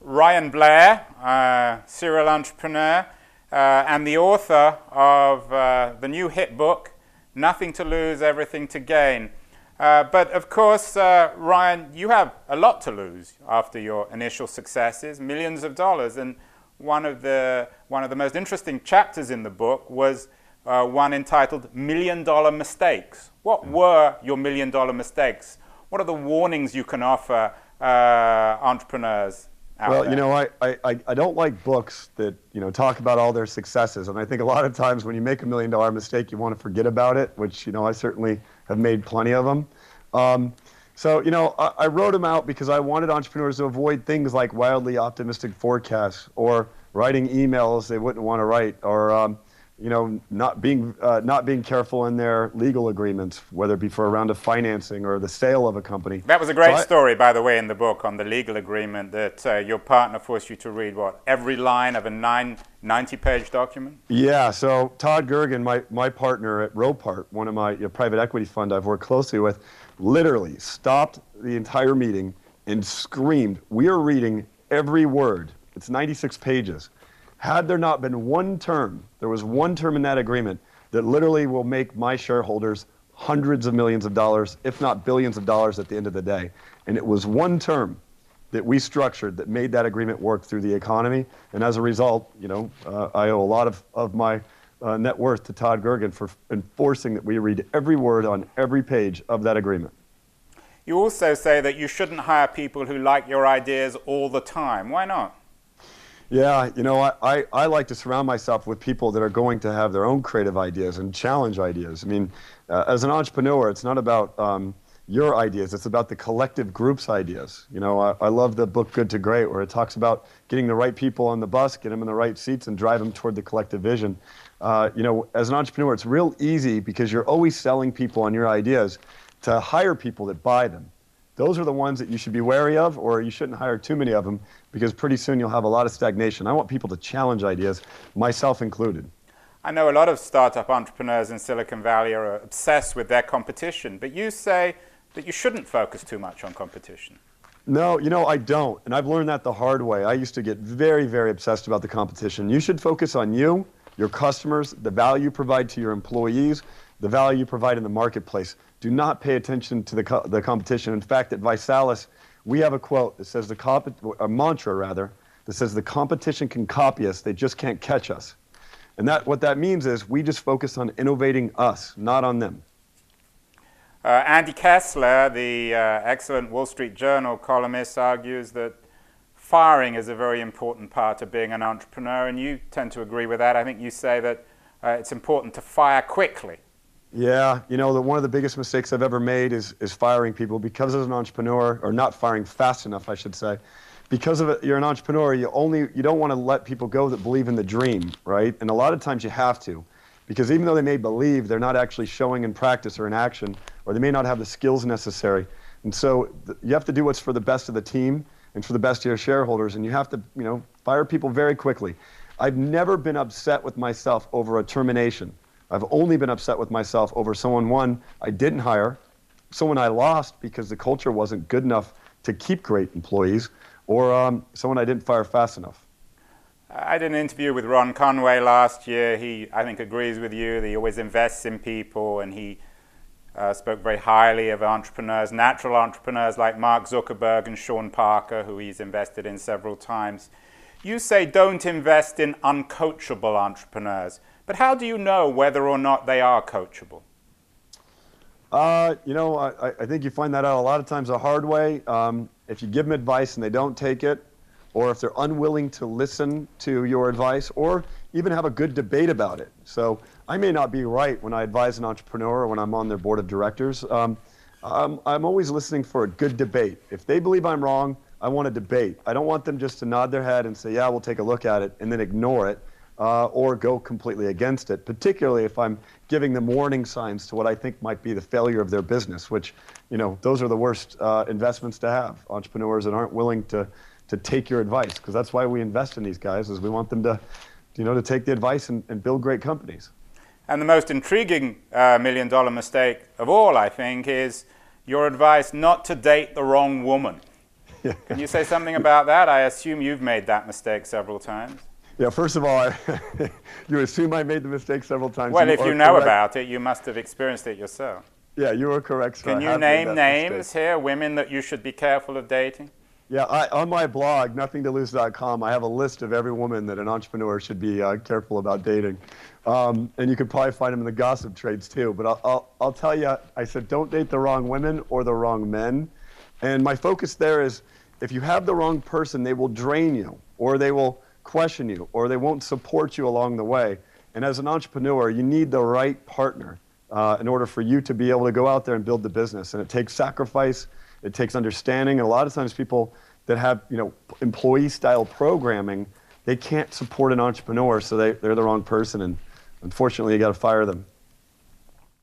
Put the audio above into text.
Ryan Blair, serial entrepreneur, and the author of the new hit book, Nothing to Lose, Everything to Gain. But of course, Ryan, you have a lot to lose after your initial successes, millions of dollars. And one of the most interesting chapters in the book was one entitled $1,000,000 Mistakes. What were your $1,000,000 mistakes? What are the warnings you can offer entrepreneurs out there? Well, you know, I don't like books that, you know, talk about all their successes. And I think a lot of times when you make a $1,000,000 mistake, you want to forget about it, which, you know, I certainly have made plenty of them. So, you know, I wrote them out because I wanted entrepreneurs to avoid things like wildly optimistic forecasts or writing emails they wouldn't want to write, or you know, not being careful in their legal agreements, whether it be for a round of financing or the sale of a company. That was a great story, by the way, in the book on the legal agreement that your partner forced you to read, what, every line of a 90-page document? Yeah, so Todd Gergen, my partner at Ropart, one of my private equity fund I've worked closely with, literally stopped the entire meeting and screamed, "We are reading every word." It's 96 pages. Had there not been one term, there was one term in that agreement that literally will make my shareholders hundreds of millions of dollars, if not billions of dollars at the end of the day. And it was one term that we structured that made that agreement work through the economy. And as a result, you know, I owe a lot of my net worth to Todd Gergen for enforcing that we read every word on every page of that agreement. You also say that you shouldn't hire people who like your ideas all the time. Why not? Yeah, you know, I like to surround myself with people that are going to have their own creative ideas and challenge ideas. I mean, as an entrepreneur, it's not about your ideas, it's about the collective group's ideas. You know, I love the book Good to Great, where it talks about getting the right people on the bus, get them in the right seats, and drive them toward the collective vision. You know, as an entrepreneur, it's real easy because you're always selling people on your ideas to hire people that buy them. Those are the ones that you should be wary of, or you shouldn't hire too many of them, because pretty soon you'll have a lot of stagnation. I want people to challenge ideas, myself included. I know a lot of startup entrepreneurs in Silicon Valley are obsessed with their competition, but you say that you shouldn't focus too much on competition. No, you know, I don't, and I've learned that the hard way. I used to get very, very obsessed about the competition. You should focus on you, your customers, the value you provide to your employees, the value you provide in the marketplace. Do not pay attention to the competition. In fact, at Visalis, we have a quote that says a mantra rather, that says the competition can copy us, they just can't catch us. And what that means is we just focus on innovating us, not on them. Andy Kessler, the excellent Wall Street Journal columnist, argues that firing is a very important part of being an entrepreneur, and you tend to agree with that. I think you say that it's important to fire quickly. Yeah, you know, one of the biggest mistakes I've ever made is firing people, because as an entrepreneur, or not firing fast enough, I should say. Because you're an entrepreneur, you don't want to let people go that believe in the dream, right? And a lot of times you have to, because even though they may believe, they're not actually showing in practice or in action, or they may not have the skills necessary. And so you have to do what's for the best of the team and for the best of your shareholders, and you have to, you know, fire people very quickly. I've never been upset with myself over a termination. I've only been upset with myself over someone I didn't hire, someone I lost because the culture wasn't good enough to keep great employees, or someone I didn't fire fast enough. I did an interview with Ron Conway last year. He, I think, agrees with you that he always invests in people, and he spoke very highly of entrepreneurs, natural entrepreneurs like Mark Zuckerberg and Sean Parker, who he's invested in several times. You say don't invest in uncoachable entrepreneurs. But how do you know whether or not they are coachable? You know, I think you find that out a lot of times the hard way. If you give them advice and they don't take it, or if they're unwilling to listen to your advice, or even have a good debate about it. So I may not be right when I advise an entrepreneur or when I'm on their board of directors. I'm always listening for a good debate. If they believe I'm wrong, I want a debate. I don't want them just to nod their head and say, yeah, we'll take a look at it, and then ignore it. Or go completely against it, particularly if I'm giving them warning signs to what I think might be the failure of their business, which, you know, those are the worst investments to have, entrepreneurs that aren't willing to take your advice, because that's why we invest in these guys, is we want them to, you know, to take the advice and build great companies. And the most intriguing $1,000,000 mistake of all, I think, is your advice not to date the wrong woman. Can you say something about that? I assume you've made that mistake several times. Yeah, first of all, you assume I made the mistake several times. Well, if you know about it, you must have experienced it yourself. Yeah, you are correct, sir. Can you name names here, women that you should be careful of dating? Yeah, on my blog, nothingtolose.com, I have a list of every woman that an entrepreneur should be careful about dating. And you could probably find them in the gossip trades too. But I'll tell you, I said don't date the wrong women or the wrong men. And my focus there is if you have the wrong person, they will drain you, or they will question you, or they won't support you along the way. And as an entrepreneur, you need the right partner in order for you to be able to go out there and build the business. And it takes sacrifice, it takes understanding. And a lot of times people that have, employee-style programming, they can't support an entrepreneur, so they're the wrong person. And unfortunately, you got to fire them.